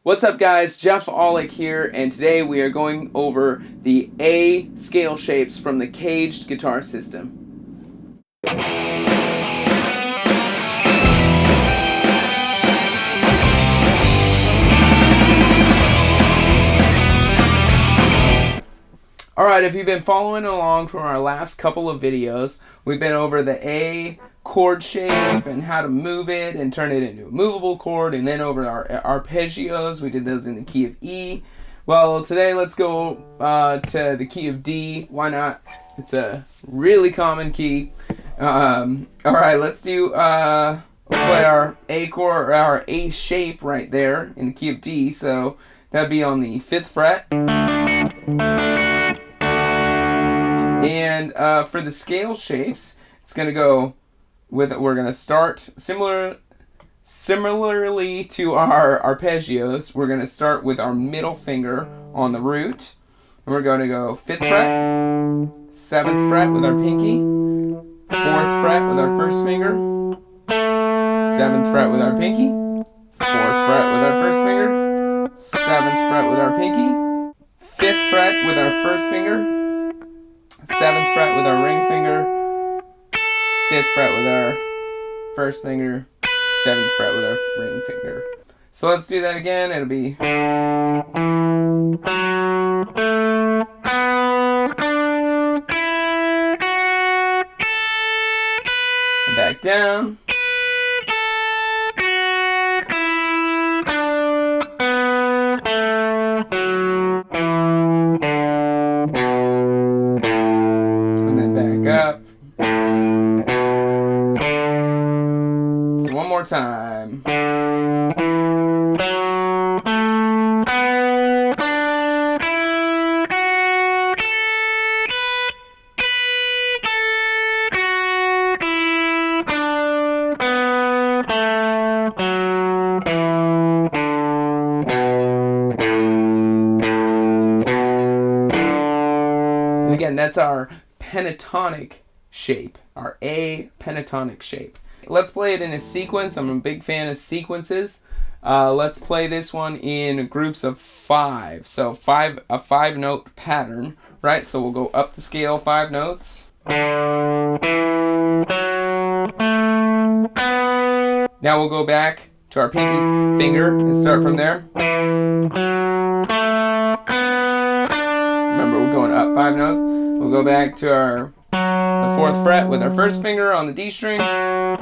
What's up guys, Jeff Aulick here, and today we are going over the A scale shapes from the CAGED guitar system. Alright, if you've been following along from our last couple of videos, we've been over the A chord shape and how to move it and turn it into a movable chord, and then over our arpeggios. We did those in the key of E. Well, today let's go to the key of D. Why not? It's a really common key. Alright, let's do let's play our A chord, or our A shape right there in the key of D. So that'd be on the 5th fret. And for the scale shapes, it's going to go with, we're going to start similarly to our arpeggios. We're going to start with our middle finger on the root. And we're going to go 5th fret, 7th fret with our pinky, 4th fret with our first finger, 7th fret with our pinky, 4th fret with our first finger, 7th fret with our pinky, 5th fret with our first finger, 7th fret with our ring finger, 5th fret with our first finger, 7th fret with our ring finger. So let's do that again. It'll be back down. Up. So one more time. And again, that's our pentatonic shape, our A pentatonic shape. Let's play it in a sequence. I'm a big fan of sequences. Let's play this one in groups of 5. So a 5-note pattern, right? So we'll go up the scale 5 notes. Now we'll go back to our pinky finger and start from there. Remember, we're going up 5 notes. We'll go back to the 4th fret with our first finger on the D string. Now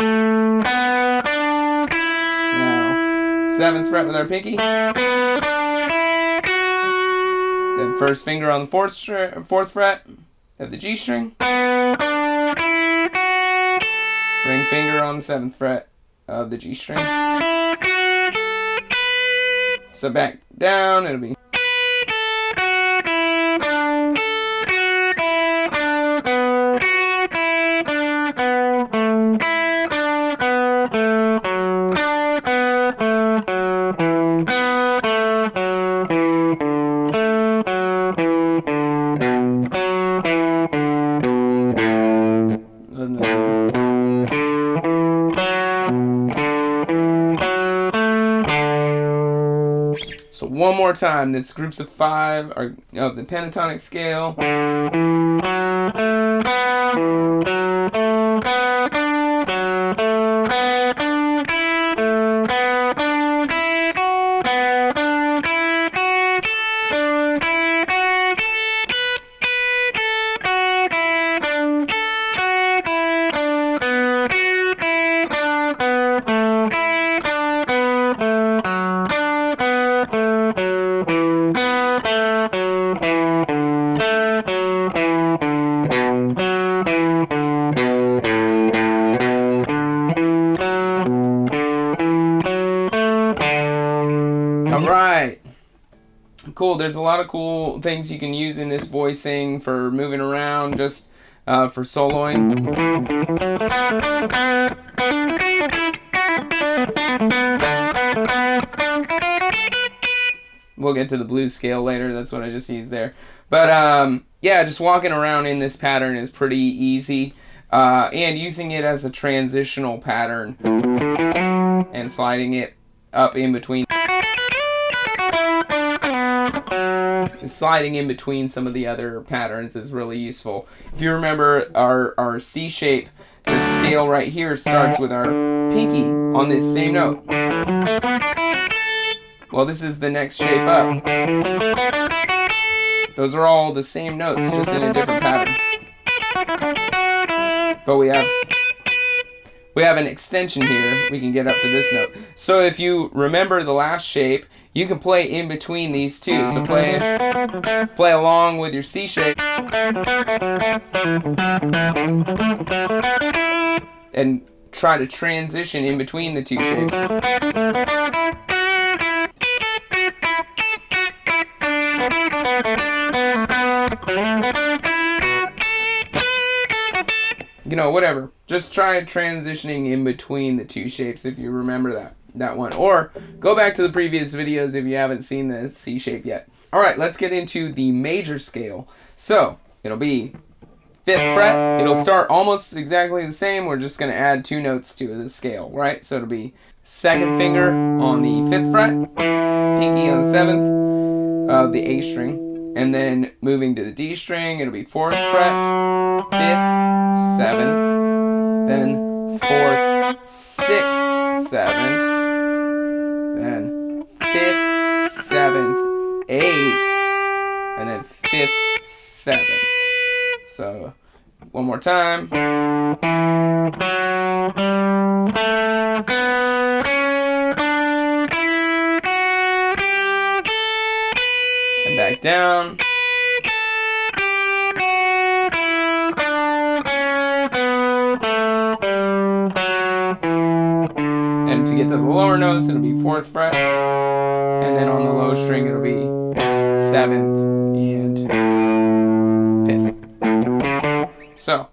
7th fret with our pinky. Then first finger on the 4th fret of the G string. Ring finger on the 7th fret of the G string. So back down, it'll be so one more time. That's groups of 5 of the pentatonic scale. Alright, cool. There's a lot of cool things you can use in this voicing for moving around, just for soloing. We'll get to the blues scale later. That's what I just used there. But yeah, just walking around in this pattern is pretty easy. And using it as a transitional pattern and sliding it up in between. sliding in between some of the other patterns is really useful. If you remember our C shape, the scale right here starts with our pinky on this same note. Well, this is the next shape up. Those are all the same notes, just in a different pattern. But we have an extension here. We can get up to this note. So if you remember the last shape, you can play in between these two. So play along with your C shape and try to transition in between the two shapes. You know, whatever. Just try transitioning in between the two shapes if you remember that one. Or go back to the previous videos if you haven't seen the C shape yet. Alright, let's get into the major scale. So, it'll be 5th fret. It'll start almost exactly the same. We're just going to add 2 notes to the scale, right? So it'll be 2nd finger on the 5th fret, pinky on the 7th of the A string. And then moving to the D string, it'll be 4th fret, 5th, 7th, then 4th, 6th, 7th, then 5th, 7th, 8th, and then 5th, 7th. So, one more time. And back down. And to get to the lower notes, it'll be 4th fret. And then on the low string, it'll be 7th and 5th. So.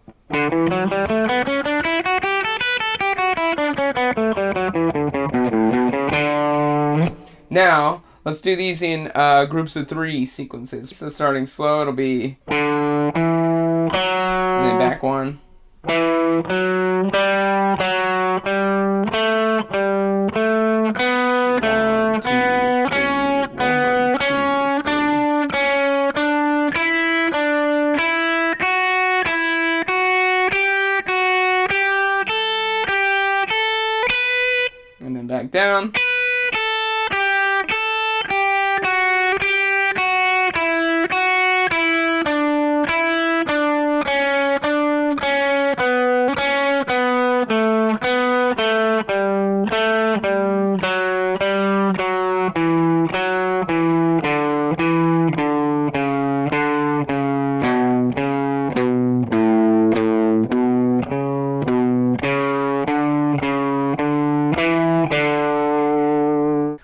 Now, let's do these in groups of 3 sequences. So starting slow, it'll be, and then back 1. And then back down.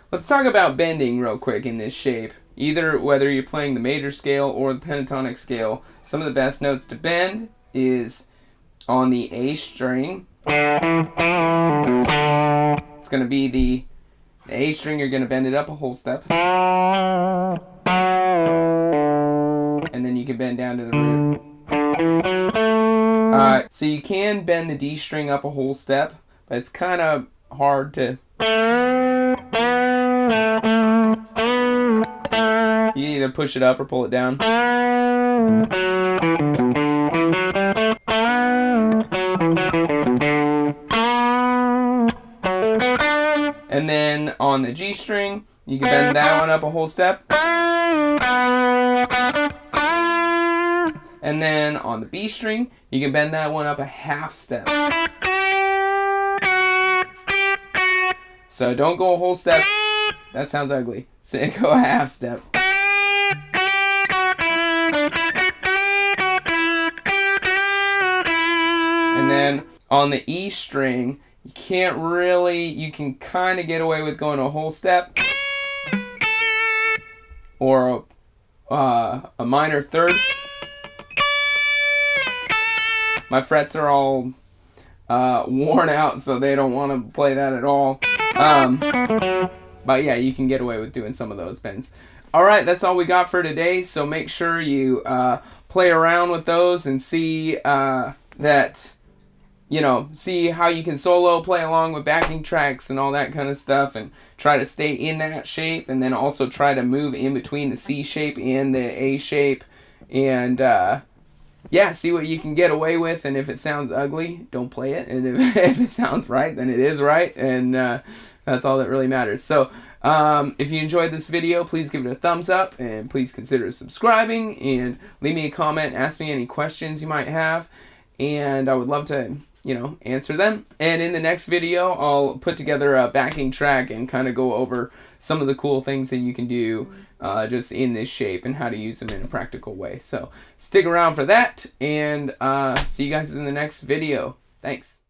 Let's talk about bending real quick in this shape. Either whether you're playing the major scale or the pentatonic scale, some of the best notes to bend is on the A string. It's going to be the A string, you're going to bend it up a whole step. And then you can bend down to the root. So you can bend the D string up a whole step, but it's kind of hard to... You either push it up or pull it down. And then on the G string, you can bend that one up a whole step. And then on the B string, you can bend that one up a half step. So don't go a whole step. That sounds ugly. So go a half step. And then on the E string, you can kind of get away with going a whole step or a minor third. My frets are all worn out, so they don't want to play that at all. But yeah, you can get away with doing some of those bends. Alright, that's all we got for today, so make sure you play around with those and see that you know, see how you can solo play along with backing tracks and all that kind of stuff, and try to stay in that shape, and then also try to move in between the C shape and the A shape, and yeah, see what you can get away with. And if it sounds ugly, don't play it, and if it sounds right, then it is right, and that's all that really matters. So if you enjoyed this video, please give it a thumbs up, and please consider subscribing, and leave me a comment, ask me any questions you might have, and I would love to, you know, answer them. And in the next video, I'll put together a backing track and kind of go over some of the cool things that you can do just in this shape and how to use them in a practical way. So stick around for that, and see you guys in the next video. Thanks.